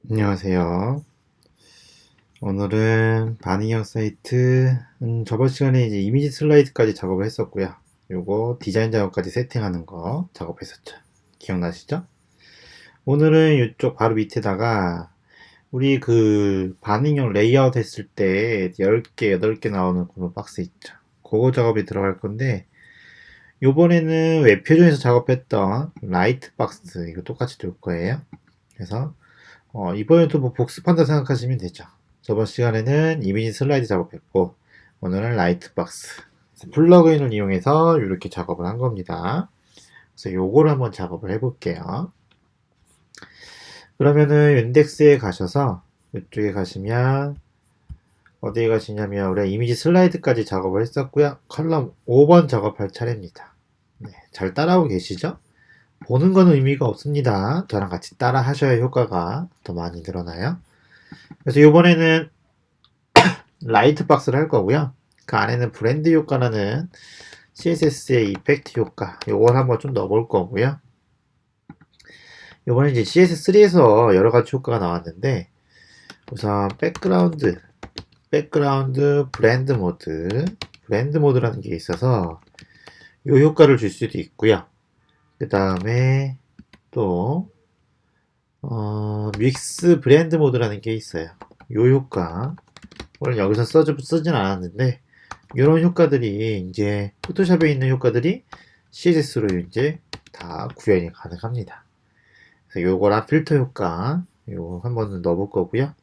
안녕하세요. 오늘은 반응형 사이트, 저번 시간에 이제 이미지 슬라이드까지 작업을 했었고요. 요거 디자인 작업까지 세팅하는 거 작업했었죠. 기억나시죠? 오늘은 이쪽 바로 밑에다가 우리 그 반응형 레이아웃 했을 때 10개, 8개 나오는 그런 박스 있죠. 그거 작업이 들어갈 건데, 요번에는 웹표준에서 작업했던 라이트 박스, 이거 똑같이 둘 거예요. 그래서 이번에도 뭐 복습한다 생각하시면 되죠. 저번 시간에는 이미지 슬라이드 작업했고, 오늘은 라이트 박스. 플러그인을 이용해서 이렇게 작업을 한 겁니다. 그래서 요거를 한번 작업을 해볼게요. 그러면은 인덱스에 가셔서 이쪽에 가시면 어디에 가시냐면 우리 이미지 슬라이드까지 작업을 했었고요. 컬럼 5번 작업할 차례입니다. 네, 잘 따라오고 계시죠? 보는 거는 의미가 없습니다. 저랑 같이 따라 하셔야 효과가 더 많이 늘어나요. 그래서 이번에는 라이트 박스를 할 거고요. 그 안에는 브랜드 효과라는 CSS의 이펙트 효과, 요걸 한번 좀 넣어볼 거고요. 요번에 이제 CS3에서 여러 가지 효과가 나왔는데, 우선 백그라운드 브랜드 모드라는 게 있어서 요 효과를 줄 수도 있고요. 그 다음에 또 믹스 브랜드 모드라는 게 있어요. 요 효과 오늘 여기서 쓰진 않았는데 이런 효과들이 이제 포토샵에 있는 효과들이 CSS로 이제 다 구현이 가능합니다. 그래서 요거랑 필터 효과 요거 한번 넣어볼 거고요.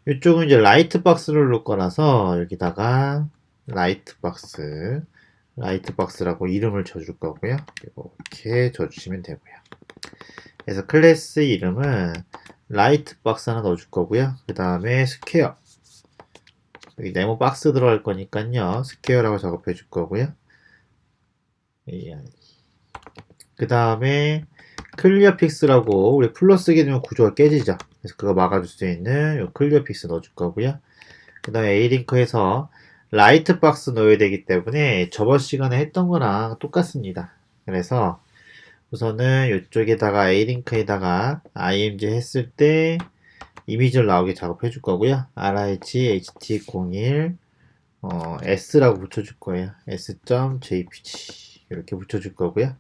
이쪽은 이제 라이트 박스를 넣을 거라서 여기다가 라이트 박스라고 이름을 줘줄 거고요. 이렇게 줘주시면 되고요. 그래서 클래스 이름은 라이트 박스 하나 넣어줄 거고요. 그 다음에 스퀘어 여기 네모 박스 들어갈 거니까요. 스퀘어라고 작업해 줄 거고요. 그 다음에 클리어 픽스라고 우리 풀러 쓰게 되면 구조가 깨지죠. 그래서 그거 막아줄 수 있는 클리어 픽스 넣어줄 거고요. 그 다음에 A링크에서 라이트 박스 넣어야 되기 때문에 저번 시간에 했던 거랑 똑같습니다. 그래서 우선은 이쪽에다가 A링크에다가 img 했을 때 이미지를 나오게 작업해 줄 거고요. rh.ht01 s라고 붙여줄 거예요. s.jpg 이렇게 붙여줄 거고요.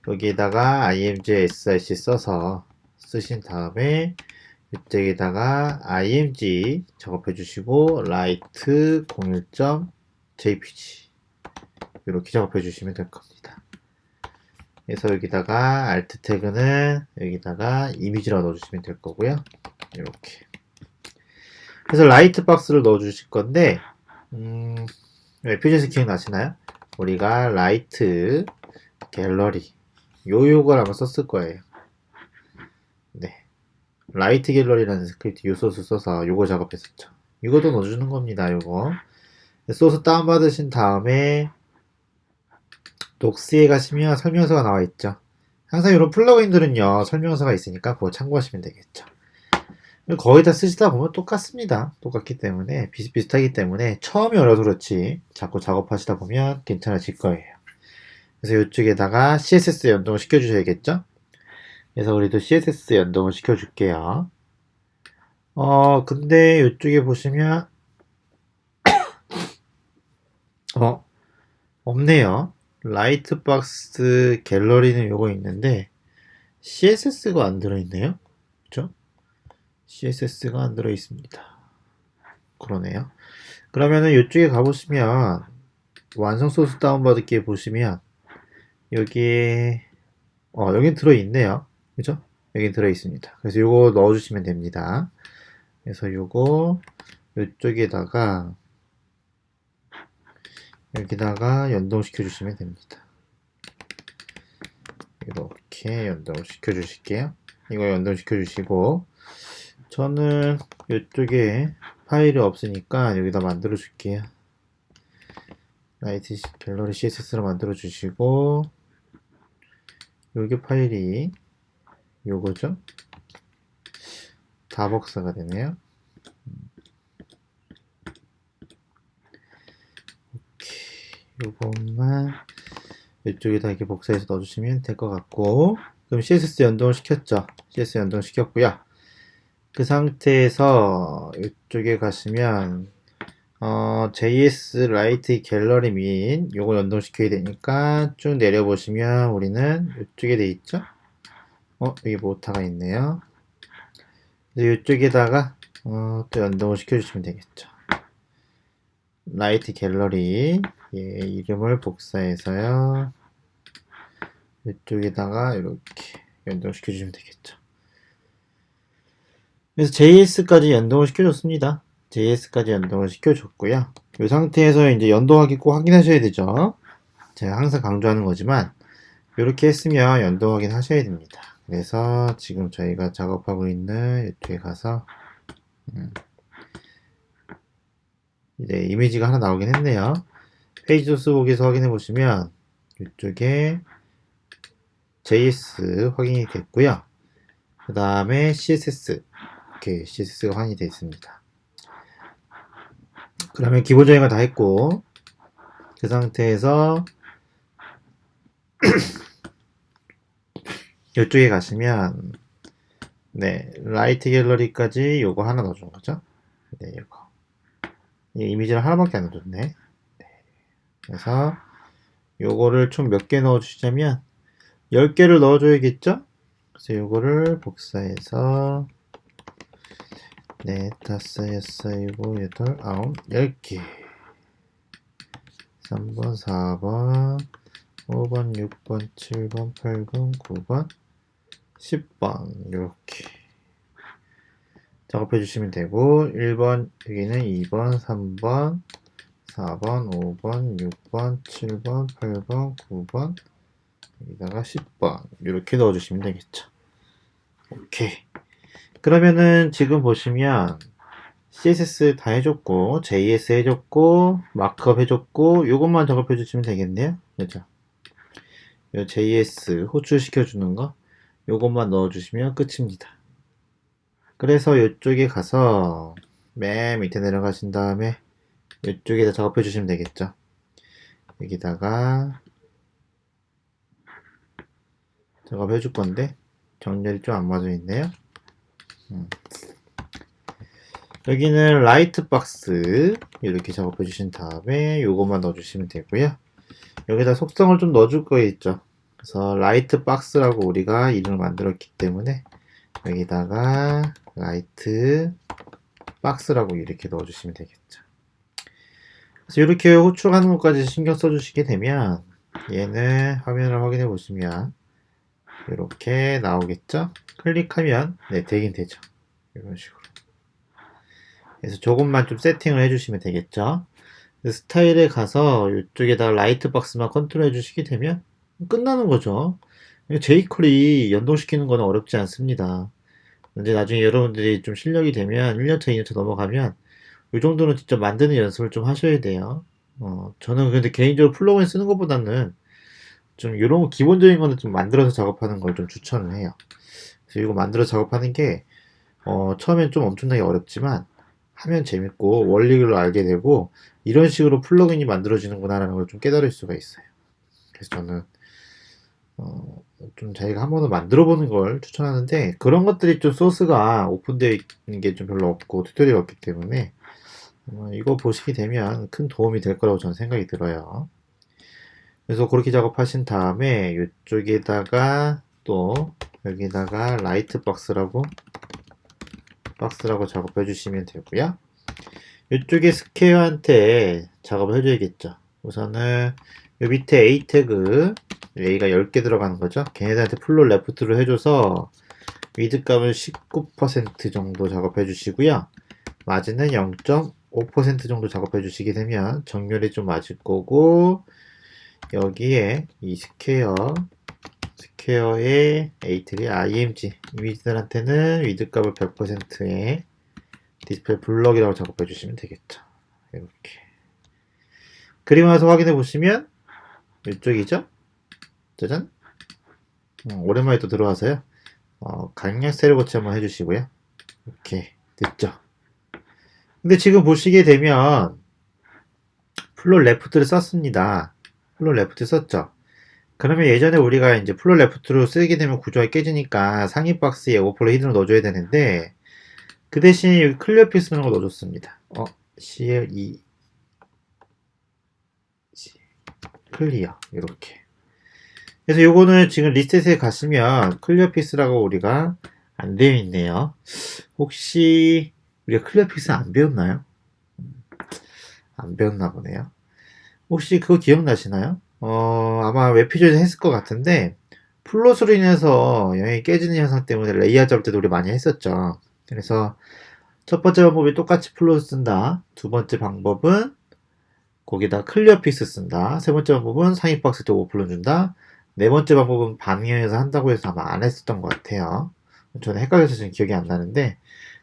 여기에다가 img src 써서 쓰신 다음에 이쪽에다가 img 작업해 주시고 라이트 01.jpg 이렇게 작업해 주시면 될 겁니다. 그래서 여기다가 alt 태그는 여기다가 이미지라고 넣어주시면 될 거고요. 이렇게. 그래서 라이트 박스를 넣어주실 건데, 웹페이지에서 기억나시나요? 우리가 라이트 갤러리 요걸 아마 썼을 거예요. 네. 라이트 갤러리라는 스크립트 요 소스 써서 요거 작업했었죠. 이것도 넣어주는 겁니다. 요거. 소스 다운받으신 다음에 녹스에 가시면 설명서가 나와 있죠. 항상 이런 플러그인들은요 설명서가 있으니까 그거 참고하시면 되겠죠. 거의 다 쓰시다 보면 똑같습니다. 똑같기 때문에 비슷비슷하기 때문에 처음에 어려서 그렇지 자꾸 작업하시다 보면 괜찮아질 거예요. 그래서 이쪽에다가 CSS 연동을 시켜주셔야겠죠. 그래서 우리도 CSS 연동을 시켜줄게요. 근데 이쪽에 보시면 없네요. 라이트박스 갤러리는 요거 있는데 CSS가 안 들어있네요. 그쵸? CSS가 안 들어있습니다. 그러네요. 그러면은 이쪽에 가보시면 완성 소스 다운받을게 보시면 여기에 여긴 들어있네요. 그죠? 여긴 들어있습니다. 그래서 요거 넣어주시면 됩니다. 그래서 요거 이쪽에다가 여기다가 연동시켜 주시면 됩니다. 이렇게 연동시켜 주실게요. 이거 연동시켜 주시고 저는 이쪽에 파일이 없으니까 여기다 만들어 줄게요. 라이트 갤러리 CSS로 만들어 주시고 여기 파일이 요거죠? 다벅스가 되네요. 요것만 이쪽에다 이렇게 복사해서 넣어주시면 될 것 같고 그럼 CSS 연동을 시켰죠. CSS 연동 시켰고요. 그 상태에서 이쪽에 가시면 JS 라이트 갤러리 및 요거 연동시켜야 되니까 쭉 내려보시면 우리는 이쪽에 돼 있죠? 여기 모타가 있네요. 이쪽에다가 또 연동을 시켜주시면 되겠죠. 라이트 갤러리 이름을 복사해서요. 이쪽에다가 이렇게 연동시켜 주시면 되겠죠. 그래서 JS까지 연동을 시켜줬습니다. JS까지 연동을 시켜줬고요. 이 상태에서 이제 연동하기 꼭 확인하셔야 되죠. 제가 항상 강조하는 거지만 이렇게 했으면 연동 확인 하셔야 됩니다. 그래서 지금 저희가 작업하고 있는 이쪽에 가서 이제 이미지가 하나 나오긴 했네요. 페이지 소스 보기에서 확인해 보시면 이쪽에 JS 확인이 됐고요. 그 다음에 CSS 이렇게 CSS가 확인이 되어 있습니다. 그러면 기본적인 거 다 했고 그 상태에서 이쪽에 가시면 네 라이트 갤러리까지 요거 하나 넣어준 거죠. 네 이거 이 이미지를 하나밖에 안 넣어줬네. 네. 그래서 요거를 총 몇 개 넣어주시냐면 10개를 넣어줘야겠죠? 그래서 요거를 복사해서 네, 5, 6, 7, 8, 9, 10개 3번, 4번, 5번, 6번, 7번, 8번, 9번, 10번 이렇게 작업해 주시면 되고 1번 여기는 2번, 3번, 4번, 5번, 6번, 7번, 8번, 9번 여기다가 10번 이렇게 넣어주시면 되겠죠. 오케이. 그러면은 지금 보시면 CSS 다 해줬고 JS 해줬고 마크업 해줬고 요것만 작업해 주시면 되겠네요. 그죠? 요 JS 호출시켜 주는 거 요것만 넣어 주시면 끝입니다. 그래서 이쪽에 가서 맨 밑에 내려가신 다음에 이쪽에다 작업해 주시면 되겠죠. 여기다가 작업해 줄 건데 정렬이 좀 안 맞아 있네요. 여기는 라이트 박스 이렇게 작업해 주신 다음에 요것만 넣어 주시면 되고요. 여기다 속성을 좀 넣어 줄 거겠죠. 그래서 라이트 박스라고 우리가 이름을 만들었기 때문에 여기다가 라이트 박스라고 이렇게 넣어 주시면 되겠죠. 그래서 이렇게 호출하는 것까지 신경 써 주시게 되면 얘는 화면을 확인해 보시면 이렇게 나오겠죠. 클릭하면 네 되긴 되죠. 이런 식으로. 그래서 조금만 좀 세팅을 해주시면 되겠죠. 스타일에 가서 이쪽에다 라이트 박스만 컨트롤 해주시게 되면 끝나는 거죠. jQuery 연동시키는 거는 어렵지 않습니다. 근데 나중에 여러분들이 좀 실력이 되면 1년차, 2년차 넘어가면 이 정도는 직접 만드는 연습을 좀 하셔야 돼요. 저는 근데 개인적으로 플러그인 쓰는 것보다는 좀 이런 거 기본적인 거는 좀 만들어서 작업하는 걸 좀 추천을 해요. 그래서 이거 만들어 작업하는 게 처음엔 좀 엄청나게 어렵지만 하면 재밌고 원리를 알게 되고 이런 식으로 플러그인이 만들어지는구나 라는 걸 좀 깨달을 수가 있어요. 그래서 저는 좀 자기가 한 번은 만들어 보는 걸 추천하는데 그런 것들이 좀 소스가 오픈되어 있는 게 좀 별로 없고 튜토리얼이 없기 때문에 이거 보시게 되면 큰 도움이 될 거라고 저는 생각이 들어요. 그래서 그렇게 작업하신 다음에 이쪽에다가 또 여기다가 라이트 박스라고 작업해 주시면 되고요. 이쪽에 스퀘어한테 작업을 해줘야겠죠. 우선은 요 밑에 A 태그 A가 10개 들어가는 거죠. 걔네들한테 풀로 레프트로 해줘서 위드 값을 19% 정도 작업해 주시고요. 마진은 0.5% 정도 작업해 주시게 되면 정렬이 좀 맞을 거고 여기에 이 스퀘어의 A 태그 img 이미지들한테는 위드 값을 100%에 디스플레이 블럭이라고 작업해 주시면 되겠죠. 이렇게 그리고 나서 확인해 보시면 이쪽이죠. 짜잔. 오랜만에 또 들어와서요. 강약 세로 고치 한번 해주시고요. 이렇게 됐죠. 근데 지금 보시게 되면 플롯 레프트를 썼습니다. 플롯 레프트 썼죠. 그러면 예전에 우리가 이제 플롯 레프트로 쓰게 되면 구조가 깨지니까 상위 박스에 오버플로 히든을 넣어줘야 되는데 그 대신 여기 클리어 픽스라는 거 넣어줬습니다. CLE 클리어 이렇게. 그래서 요거는 지금 리셋에 가시면 클리어 픽스라고 우리가 안 되어 있네요. 혹시 우리가 클리어 픽스 안 배웠나요? 안 배웠나 보네요. 혹시 그거 기억나시나요? 아마 웹피저에서 했을 것 같은데 플롯으로 인해서 영역이 깨지는 현상 때문에 레이아웃 잡을 때도 우리 많이 했었죠. 그래서 첫 번째 방법이 똑같이 플롯 쓴다. 두 번째 방법은 거기다 클리어 픽스 쓴다. 세 번째 방법은 상위 박스 때 오플로 준다. 네 번째 방법은 반응형에서 한다고 해서 아마 안 했었던 것 같아요. 저는 헷갈려서 지금 기억이 안 나는데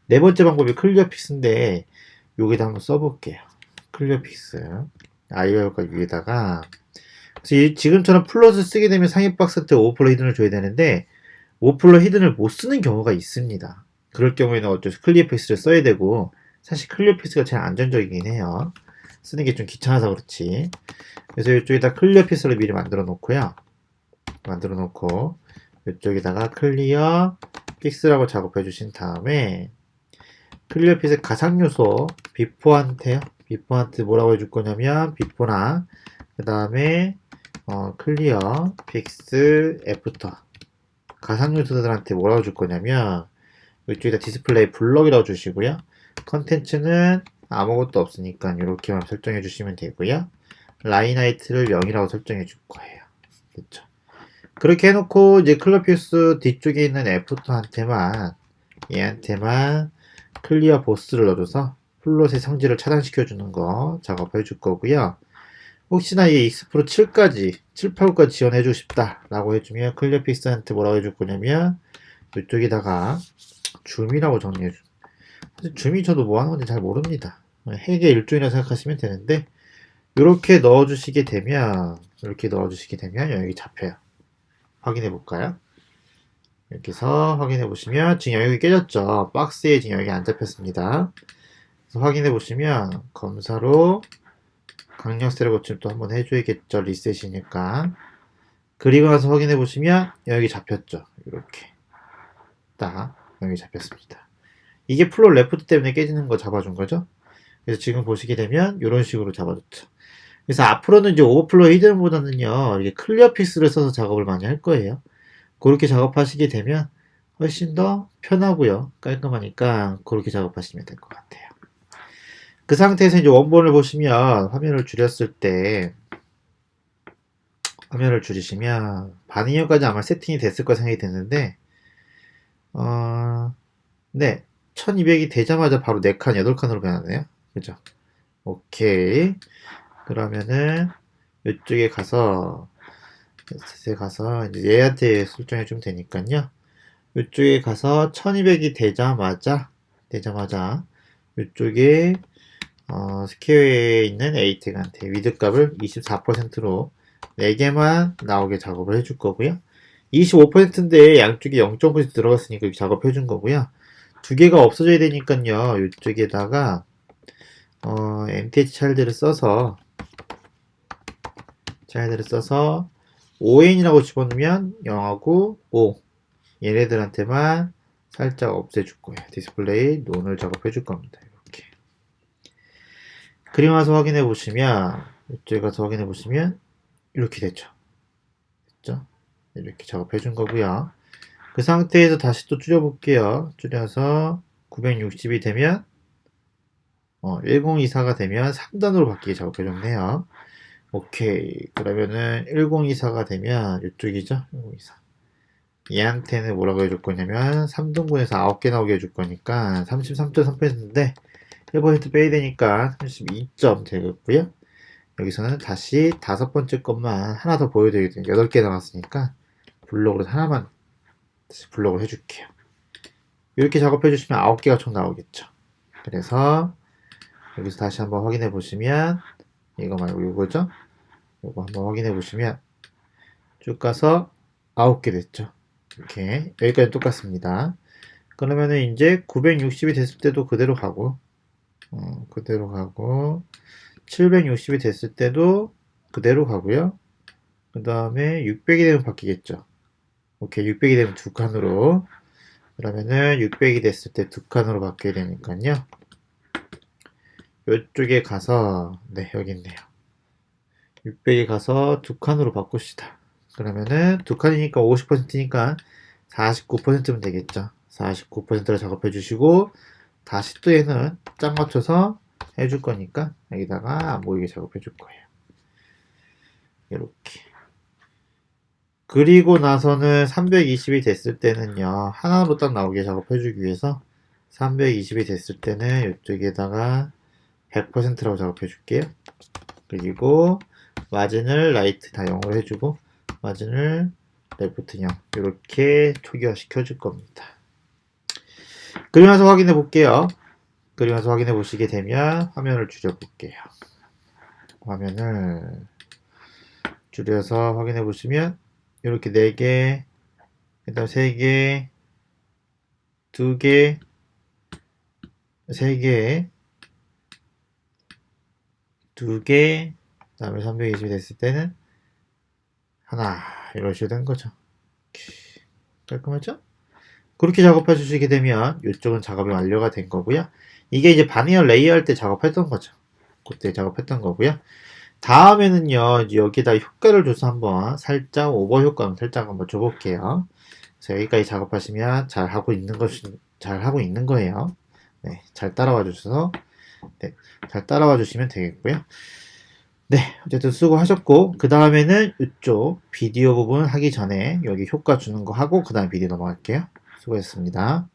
네 번째 방법이 클리어 픽스인데 여기다 한번 써볼게요. 클리어 픽스 아이오가 위에다가 그래서 지금처럼 플롯을 쓰게 되면 상위 박스 때 오플로 히든을 줘야 되는데 오플로 히든을 못 쓰는 경우가 있습니다. 그럴 경우에는 어쩔 수 클리어 픽스를 써야 되고 사실 클리어 픽스가 제일 안전적이긴 해요. 쓰는 게 좀 귀찮아서 그렇지. 그래서 이쪽에다 클리어 픽스를 미리 만들어 놓고요. 만들어 놓고 이쪽에다가 클리어 픽스라고 작업해 주신 다음에 클리어 픽스 가상 요소 비포한테요. 비포한테 뭐라고 해줄 거냐면 비포나 그 다음에 클리어 픽스 애프터 가상 요소들한테 뭐라고 줄 거냐면 이쪽에다 디스플레이 블럭이라고 주시고요. 컨텐츠는 아무것도 없으니까 이렇게만 설정해 주시면 되고요. 라인 하이트를 0이라고 설정해 줄 거예요. 그렇죠? 그렇게 해놓고 이제 클리어픽스 뒤쪽에 있는 애프터한테만 얘한테만 클리어 보스를 넣어줘서 플롯의 성질을 차단시켜 주는 거 작업해 줄 거고요. 혹시나 이 익스프로 7까지 7, 8까지 지원해 주고 싶다 라고 해주면 클리어픽스한테 뭐라고 해줄 거냐면 이쪽에다가 줌이라고 정리해 줘. 사실 줌이 저도 뭐 하는 건지 잘 모릅니다. 핵의 일종이라 생각하시면 되는데 이렇게 넣어주시게 되면 여기 잡혀요. 확인해 볼까요? 이렇게 해서 확인해 보시면 지금 영역이 깨졌죠. 박스에 지금 영역이 안 잡혔습니다. 그래서 확인해 보시면 검사로 강력세를 고침 또 한번 해줘야겠죠. 리셋이니까. 그리고 나서 확인해 보시면 영역이 잡혔죠. 이렇게 딱 영역이 잡혔습니다. 이게 플롯 레프트 때문에 깨지는 거 잡아준 거죠. 그래서 지금 보시게 되면 이런 식으로 잡아줬죠. 그래서 앞으로는 이제 오버플로 히든보다는요, 이게 클리어 픽스를 써서 작업을 많이 할 거예요. 그렇게 작업하시게 되면 훨씬 더 편하고요. 깔끔하니까 그렇게 작업하시면 될 것 같아요. 그 상태에서 이제 원본을 보시면 화면을 줄였을 때 화면을 줄이시면 반응형까지 아마 세팅이 됐을 거 생각이 드는데 네 1200이 되자마자 바로 4칸, 8칸으로 변하네요. 그죠? 오케이. 그러면은 이쪽에 가서 이제 얘한테 설정해 주면 되니까요. 이쪽에 가서 1200이 되자마자 이쪽에 스퀘어에 있는 에이텍한테 위드 값을 24%로 4개만 나오게 작업을 해줄 거고요. 25%인데 양쪽에 0.5% 들어갔으니까 이렇게 작업해 준 거고요. 두 개가 없어져야 되니까요. 이쪽에다가 mth 차일드를 써서 ON이라고 집어넣으면 0하고 5 얘네들한테만 살짝 없애줄 거예요. 디스플레이 논을 작업해 줄 겁니다. 이렇게. 그리고 나서 확인해 보시면 이쪽에 가서 확인해 보시면 이렇게 됐죠. 이렇게 작업해 준 거고요. 그 상태에서 다시 또 줄여 볼게요. 줄여서 960이 되면 1024가 되면 3단으로 바뀌게 작업해 줬네요. 오케이. 그러면은 1024가 되면 이쪽이죠. 1024. 얘한테는 뭐라고 해줄 거냐면 3등분해서 9개 나오게 해줄 거니까 33.3%인데 1% 빼야 되니까 32점 되겠고요. 여기서는 다시 5번째 것만 하나 더 보여드리겠습니다. 8개 남았으니까 블록으로 하나만 다시 블록을 해줄게요. 이렇게 작업해 주시면 9개가 총 나오겠죠. 그래서 여기서 다시 한번 확인해 보시면 이거 말고 이거죠. 이거 한번 확인해 보시면 쭉 가서 9개 됐죠. 이렇게 여기까지 똑같습니다. 그러면은 이제 960이 됐을 때도 그대로 가고 760이 됐을 때도 그대로 가고요. 그 다음에 600이 되면 바뀌겠죠. 오케이, 600이 되면 두 칸으로, 그러면은 600이 됐을 때 두 칸으로 바뀌어야 되니까요. 이쪽에 가서, 네, 여기 있네요. 600에 가서 두 칸으로 바꿉시다. 그러면은 두 칸이니까 50%니까 49%면 되겠죠. 49%로 작업해 주시고, 다시 또 얘는 짝 맞춰서 해줄 거니까 여기다가 안 보이게 작업해 줄 거예요. 이렇게. 그리고 나서는 320이 됐을 때는요, 하나로 딱 나오게 작업해 주기 위해서 320이 됐을 때는 이쪽에다가 100%라고 작업해 줄게요. 그리고 마진을 라이트 다 0으로 해주고 마진을 레프트 0 이렇게 초기화 시켜줄 겁니다. 그리면서 확인해 볼게요. 그리면서 확인해 보시게 되면 화면을 줄여 볼게요. 화면을 줄여서 확인해 보시면 이렇게 4개, 그 다음 3개, 2개, 3개, 2개, 그 다음에 320이 됐을 때는 하나 이런 식으로 된 거죠. 깔끔하죠? 그렇게 작업해 주시게 되면 이쪽은 작업이 완료가 된 거고요. 이게 이제 바니어 레이어 할 때 작업했던 거죠. 그때 작업했던 거고요. 다음에는요, 이제 여기다 효과를 줘서 한번 살짝 오버 효과 살짝 한번 줘볼게요. 그래서 여기까지 작업하시면 잘 하고 있는 거예요. 네, 잘 따라와 주셔서 네, 잘 따라와 주시면 되겠고요. 네, 어쨌든 수고하셨고 그 다음에는 이쪽 비디오 부분 하기 전에 여기 효과 주는 거 하고 그 다음에 비디오 넘어갈게요. 수고했습니다.